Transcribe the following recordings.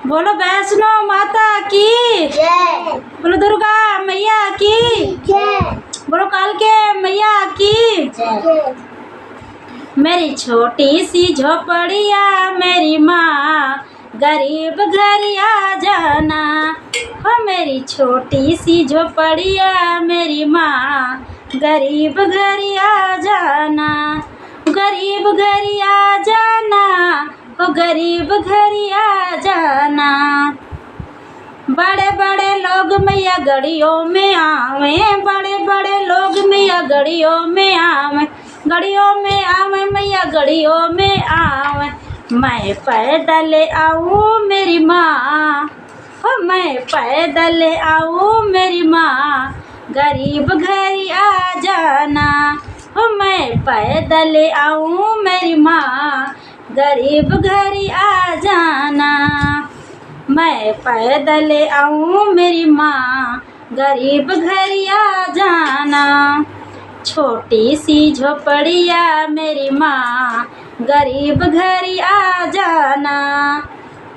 बोलो वैष्णो माता की जय। बोलो दुर्गा मैया की जय। बोलो कालके मैया की जय। मेरी छोटी सी झोपड़िया मेरी माँ गरीब घर आ जाना। हो मेरी छोटी सी झोपड़िया मेरी माँ गरीब घर आ जाना। गरीब घर आ जाना। हो गरीब घर आ जाना। बड़े बड़े लोग मैया गड़ियों में आवे। बड़े बड़े लोग मैया गड़ियों में आवे। गड़ियों में आवे मैया गड़ियों में आवे। मैं पैदल आऊँ मेरी माँ। हो मैं पैदल आऊँ मेरी माँ गरीब घर आ जाना। हो मैं पैदल आऊँ मेरी माँ गरीब घर आ जाना। मैं पैदल आऊँ मेरी माँ गरीब घर आ जाना। छोटी सी झोपड़िया मेरी माँ गरीब घर आ जाना।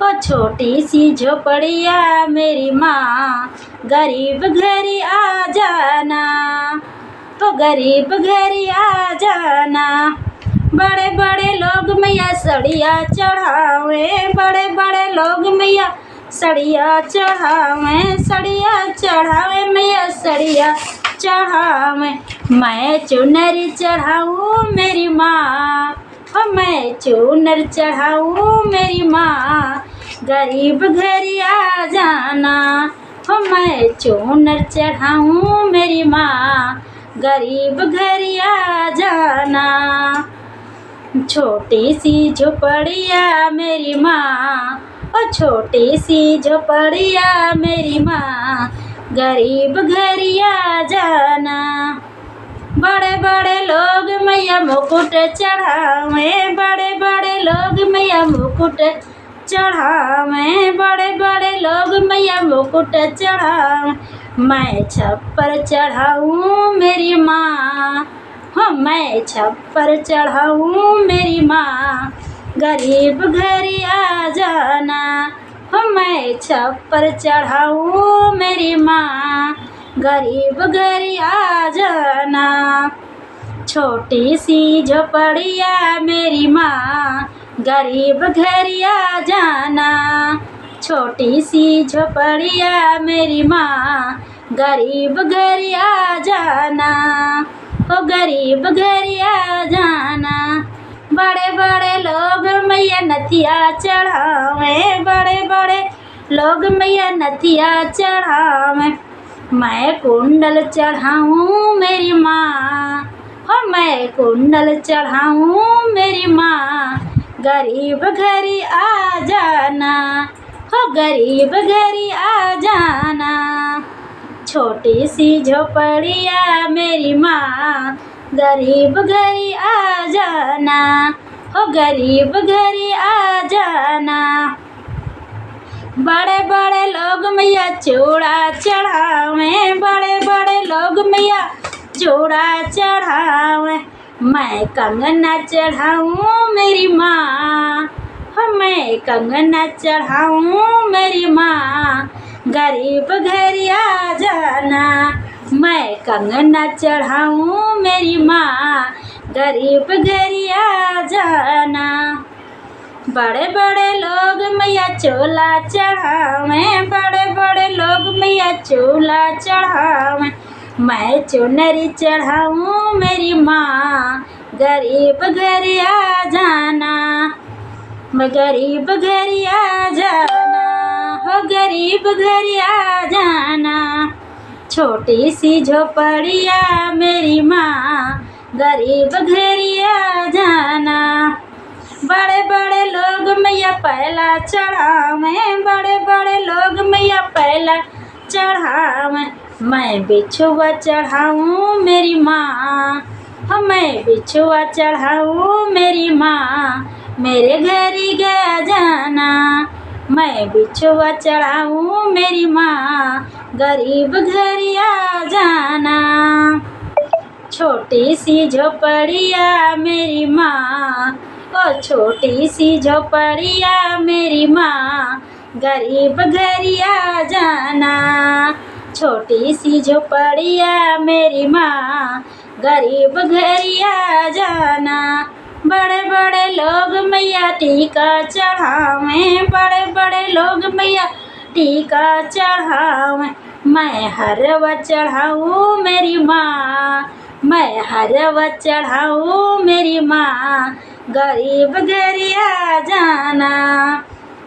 ओ छोटी सी झोपड़िया मेरी माँ गरीब घर आ जाना। ओ गरीब घर आ जाना। बड़े बड़े लोग मैया सड़िया चढ़ावे। बड़े बड़े लोग मैया सड़िया चढ़ावे। सड़िया चढ़ावे मैया सड़िया चढ़ावे। मैं चुनरी चढ़ाऊँ मेरी माँ। हो मैं चुनर चढ़ाऊँ मेरी माँ गरीब घर आ जाना। हो मैं चुनर चढ़ाऊँ मेरी माँ गरीब घर आ जाना। छोटी सी झोपड़िया मेरी माँ। ओ छोटी सी झोपड़िया मेरी माँ गरीब घर आ जाना। बड़े बड़े लोग मैया मुकुट चढ़ावे। बड़े बड़े लोग मैया मुकुट चढ़ावे। बड़े बड़े लोग मैया मुकुट चढ़ावे। मैं छप्पर चढ़ाऊँ मेरी माँ। हो मैं छप्पर चढ़ाऊँ मेरी माँ गरीब घर आ जाना। हो मैं छप्पर चढ़ाऊँ मेरी माँ गरीब घर आ जाना। छोटी सी झोपड़िया मेरी माँ गरीब घर आ जाना। छोटी सी झोपड़िया मेरी माँ गरीब घर आ जाना। ओ गरीब घर आ जाना। बड़े बड़े लोग मैया नथिया चढ़ावे। बड़े बड़े लोग मैया नथिया चढ़ावे। मैं कुंडल चढ़ाऊँ मेरी माँ। हो मैं कुंडल चढ़ाऊँ मेरी माँ गरीब घर आ जाना। हो गरीब घर आ जाना। छोटी सी झोपड़िया मेरी माँ गरीब घर आ जाना। हो गरीब घर आ जाना। बड़े बड़े लोग मैया चूड़ा चढ़ावे। बड़े बड़े लोग मैया चूड़ा चढ़ावे। मैं कंगना चढ़ाऊँ मेरी माँ। हो मैं कंगना चढ़ाऊँ मेरी माँ गरीब घर आ जाना। मैं कंगना चढ़ाऊँ मेरी माँ गरीब घर आ जाना। बड़े बड़े लोग मैया चोला चढ़ावे। बड़े बड़े लोग मैया चोला चढ़ावे। मैं चुनरी चढ़ाऊँ मेरी माँ गरीब घर आ जाना। मैं गरीब घर आ जाना। हो गरीब घर आ जाना। छोटी सी झोपड़िया मेरी माँ गरीब घर आ जाना। बड़े बड़े लोग मैया पहला चढ़ावे। बड़े बड़े लोग मैया पहला चढ़ावे। मैं बिछुआ चढ़ाऊँ मेरी माँ। हो मैं बिछुआ चढ़ाऊँ मेरी माँ मेरे घर आ जाना। मैं बिछुआ चढ़ाऊँ मेरी माँ गरीब घर आ जाना। छोटी सी झोपड़िया मेरी माँ। ओ छोटी सी झोपड़िया मेरी माँ गरीब घरिया जाना। छोटी सी झोपड़िया मेरी माँ, गरीब घरिया जाना। बड़े बड़े लोग मैया टीका चढ़ावें, बड़े बड़े लोग मैया टीका चढ़ावें। मैं हरवा चढ़ाऊँ मेरी माँ, मैं हरवा चढ़ाऊँ मेरी माँ, गरीब घरिया जाना।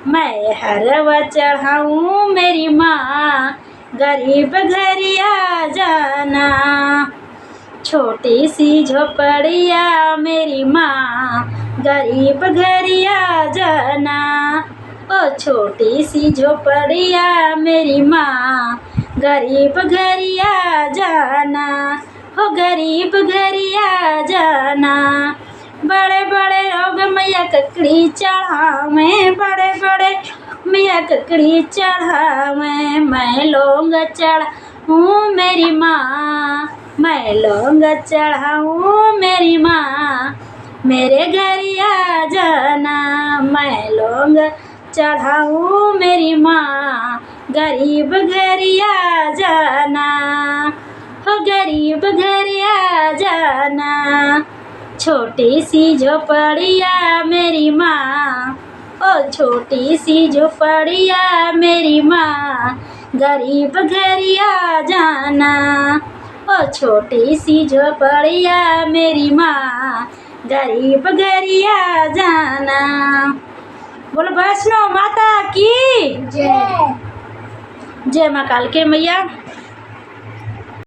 मैं हरवा चढ़ाऊँ मेरी माँ, गरीब घरिया जाना। छोटी सी झोपड़िया मेरी माँ, गरीब घरिया जाना। ओ छोटी सी झोपड़िया मेरी माँ, गरीब घरिया जाना। हो गरीब घरिया जाना। बड़े बड़े लोग मैया ककड़ी चढ़ावें, बड़े बड़े मैया ककड़ी चढ़ावें। मैं लौंग चढ़ाऊँ मेरी माँ, मैं लौंग चढ़ाऊँ मेरी माँ, मेरे घरिया जाना। मैं लौंग चढ़ाऊँ मेरी माँ, गरीब घरिया जाना। हो गरीब घरिया जाना। छोटी सी झोपड़िया मेरी माँ, ओ छोटी सी झोपड़िया मेरी माँ, गरीब घरिया जाना। ओ छोटी सी झोपड़िया मेरी माँ, गरीब घरिया जाना। बोलो वैष्णो माता की जय। जय माँ कालके मैया।